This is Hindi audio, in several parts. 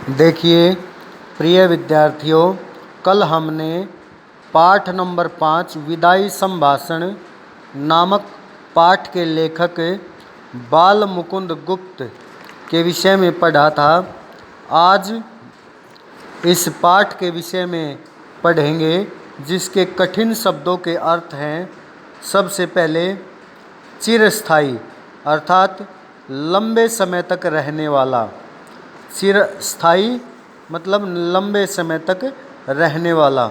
देखिए प्रिय विद्यार्थियों, कल हमने पाठ नंबर 5 विदाई संभाषण नामक पाठ के लेखक बाल मुकुंद गुप्त के विषय में पढ़ा था। आज इस पाठ के विषय में पढ़ेंगे जिसके कठिन शब्दों के अर्थ हैं। सबसे पहले चिरस्थायी अर्थात लंबे समय तक रहने वाला। चिरस्थायी मतलब लंबे समय तक रहने वाला।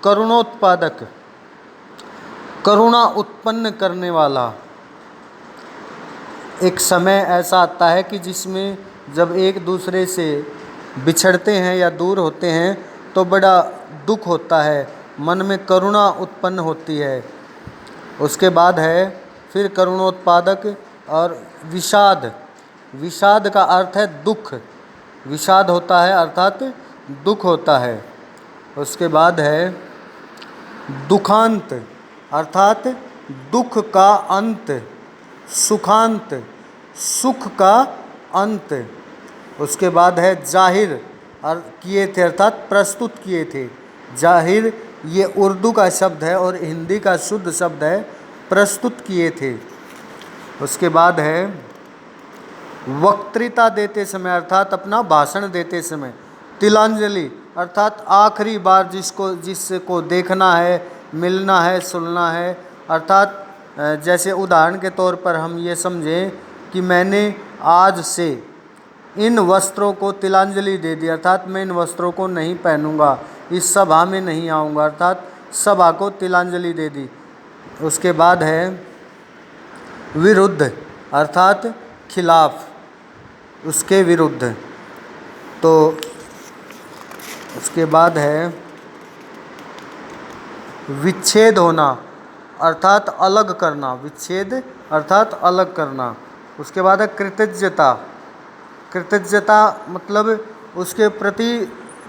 करुणोत्पादक करुणा उत्पन्न करने वाला। एक समय ऐसा आता है कि जिसमें जब एक दूसरे से बिछड़ते हैं या दूर होते हैं तो बड़ा दुख होता है, मन में करुणा उत्पन्न होती है। उसके बाद है फिर करुणोत्पादक और विषाद। विषाद का अर्थ है दुख। विषाद होता है अर्थात दुख होता है। उसके बाद है दुखांत अर्थात दुख का अंत। सुखांत सुख का अंत। उसके बाद है जाहिर किए थे अर्थात प्रस्तुत किए थे। जाहिर ये उर्दू का शब्द है और हिंदी का शुद्ध शब्द है प्रस्तुत किए थे। उसके बाद है वक्तृता देते समय अर्थात अपना भाषण देते समय। तिलांजलि अर्थात आखिरी बार जिसको देखना है, मिलना है, सुनना है। अर्थात जैसे उदाहरण के तौर पर हम ये समझें कि मैंने आज से इन वस्त्रों को तिलांजलि दे दी अर्थात मैं इन वस्त्रों को नहीं पहनूंगा, इस सभा में नहीं आऊँगा अर्थात सभा को तिलांजलि दे दी। उसके बाद है विरुद्ध अर्थात खिलाफ, उसके विरुद्ध। तो उसके बाद है विच्छेद होना अर्थात अलग करना। विच्छेद अर्थात अलग करना। उसके बाद है कृतज्ञता। कृतज्ञता मतलब उसके प्रति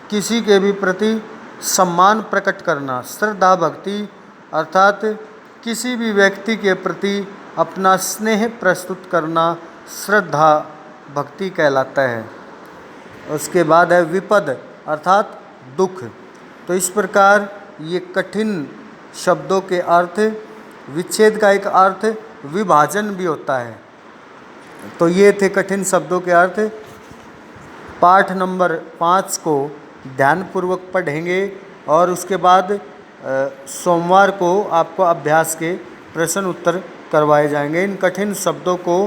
किसी के भी प्रति सम्मान प्रकट करना। श्रद्धा भक्ति अर्थात किसी भी व्यक्ति के प्रति अपना स्नेह प्रस्तुत करना श्रद्धा भक्ति कहलाता है। उसके बाद है विपद अर्थात दुख। तो इस प्रकार ये कठिन शब्दों के अर्थ। विच्छेद का एक अर्थ विभाजन भी होता है। तो ये थे कठिन शब्दों के अर्थ। पाठ नंबर 5 को ध्यानपूर्वक पढ़ेंगे और उसके बाद सोमवार को आपको अभ्यास के प्रश्न उत्तर करवाए जाएंगे। इन कठिन शब्दों को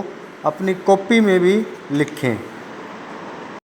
अपनी कॉपी में भी लिखें।